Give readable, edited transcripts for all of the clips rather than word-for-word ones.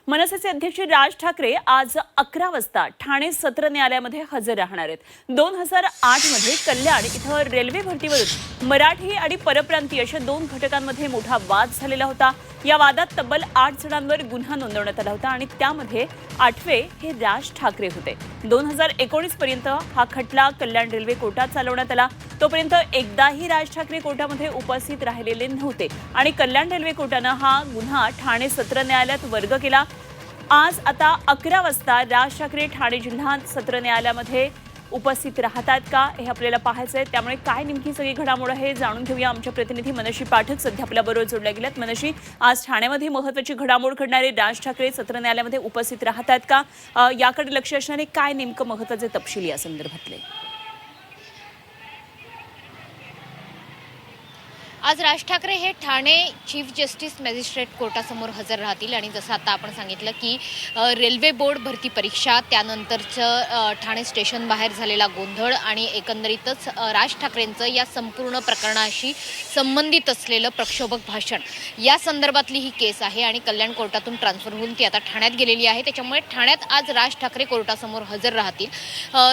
मनसेचे अध्यक्ष राज ठाकरे आज 11 वाजता ठाणे सत्र न्यायालयामध्ये हजर राहणार आहेत। 2008 मध्ये कल्याण इथं रेल्वे भरतीवरून मराठी आणि परप्रांतीय अशा दोन घटकांमध्ये मोठा वाद झालेला होता। या वादात तब्बल 8 जणांवर गुन्हा नोंदवण्यात आला होता आणि त्यामध्ये 8वे हे राज ठाकरे होते। 2019 पर्यंत हा खटला कल्याण रेल्वे कोर्टात चालवण्यात आला। तोपर्यंत एकदाही राज ठाकरे कोर्टामध्ये उपस्थित राहिलेले नव्हते आणि कल्याण रेल्वे कोर्टाने हा गुन्हा ठाणे सत्र न्यायालयात वर्ग केला। आज आता 11 वाजता राज ठाकरे ठाणे जिल्हा सत्र न्यायालयामध्ये उपस्थित राहतात का हे आपल्याला पाहायचं आहे। त्यामुळे काय नेमकी सगळी घडामोड आहे जाणून घेऊया। आमच्या प्रतिनिधी मनशी पाठक सध्या आपल्याबरोबर जोडल्या गेल्यात। मनशी, आज ठाण्यामध्ये महत्त्वाची घडामोड घडणारे राज ठाकरे सत्र न्यायालयामध्ये उपस्थित राहतात का, याकडे लक्ष असणारे काय नेमकं महत्त्वाचे तपशील या संदर्भातले? आज राज ठाकरे हे ठाणे चीफ जस्टिस मॅजिस्ट्रेट कोर्टासमोर हजर राहतील आणि जसं आता आपण सांगितलं की रेल्वे बोर्ड भरती परीक्षा, त्यानंतरचं ठाणे स्टेशन बाहेर झालेला गोंधळ आणि एकंदरीतच राज ठाकरेंचं या संपूर्ण प्रकरणाशी संबंधित असलेलं प्रक्षोभक भाषण या संदर्भातली ही केस आहे आणि कल्याण कोर्टातून ट्रान्सफर होऊन ती आता ठाण्यात गेलेली आहे। त्याच्यामुळे ठाण्यात आज राज ठाकरे कोर्टासमोर हजर राहतील।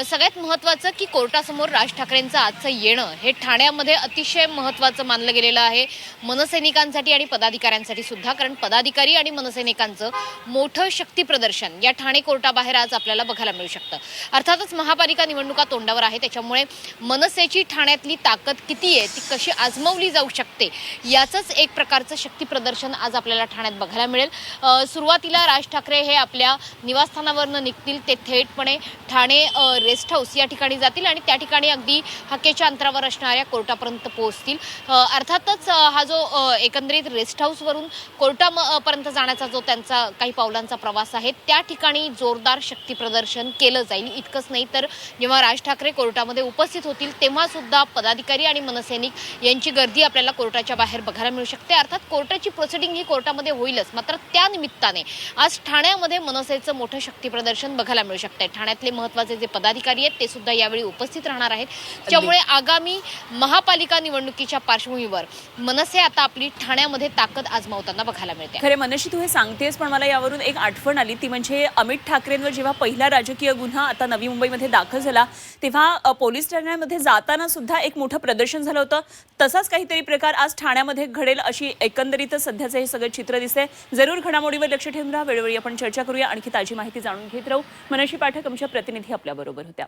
सगळ्यात महत्त्वाचं की कोर्टासमोर राज ठाकरेंचं आजचं येणं हे ठाण्यामध्ये अतिशय महत्त्वाचं मानलं गेलेलं आहे, मनसैनिकांसाठी आणि पदाधिकाऱ्यांसाठी सुद्धा। कारण पदाधिकारी आणि मनसैनिकांचं मोठं शक्ती प्रदर्शन या ठाणे कोर्टाबाहेर आज आपल्याला बघायला मिळू शकतं। अर्थातच महापालिका निवडणुका तोंडावर आहे, त्याच्यामुळे मनसेची ठाण्यातली ताकद किती आहे, ती कशी आजमावली जाऊ शकते याचंच एक प्रकारचं शक्ती प्रदर्शन आज आपल्याला ठाण्यात बघायला मिळेल। सुरुवातीला राज ठाकरे हे आपल्या निवासस्थानावरनं निघतील, ते थेटपणे ठाणे रेस्ट हाऊस या ठिकाणी जातील आणि त्या ठिकाणी अगदी हाकेच्या अंतरावर असणाऱ्या कोर्टापर्यंत पोहोचतील। अर्थातच हा जो एकंदरीत रेस्ट हाऊसवरून कोर्टापर्यंत जाण्याचा जो त्यांचा काही पावलांचा प्रवास आहे, त्या ठिकाणी जोरदार शक्ती प्रदर्शन केलं जाईल। इतकंच नाही तर जेव्हा राज ठाकरे कोर्टामध्ये उपस्थित होतील तेव्हा सुद्धा पदाधिकारी आणि मनसैनिक यांची गर्दी आपल्याला कोर्टाच्या बाहेर बघायला मिळू शकते। अर्थात कोर्टाची प्रोसिडिंग ही कोर्टामध्ये होईलच, मात्र त्या निमित्ताने आज ठाण्यामध्ये मनसेचं मोठं शक्ती प्रदर्शन बघायला मिळू शकते। ठाण्यातले महत्त्वाचे जे पदाधिकारी आहेत ते सुद्धा यावेळी उपस्थित राहणार आहेत। त्यामुळे आगामी महापालिका निवडणुकीच्या पार्श्वभूमीवर मनसे आता आपली ठाण्यामध्ये ताकद आजमावताना बघायला मिळते। खरे मनशी, तू हे सांगतेस पण मला यावरून एक आठवण आली, ती म्हणजे अमित ठाकरेंवर जेव्हा पहिला राजकीय गुन्हा आता नवी मुंबईमध्ये दाखल झाला तेव्हा पोलीस ठाण्यामध्ये जाताना सुद्धा एक मोठं प्रदर्शन झालं होतं। तसाच काहीतरी प्रकार आज ठाण्यामध्ये घडेल अशी एकंदरीतच सध्याचं हे सगळं चित्र दिसतंय। जरूर घडामोडीवर लक्ष ठेवून राहा, वेळोवेळी आपण चर्चा करूया, आणखी ताजी माहिती जाणून घेत राहू। मनशी पाठक आमच्या प्रतिनिधी आपल्याबरोबर होत्या।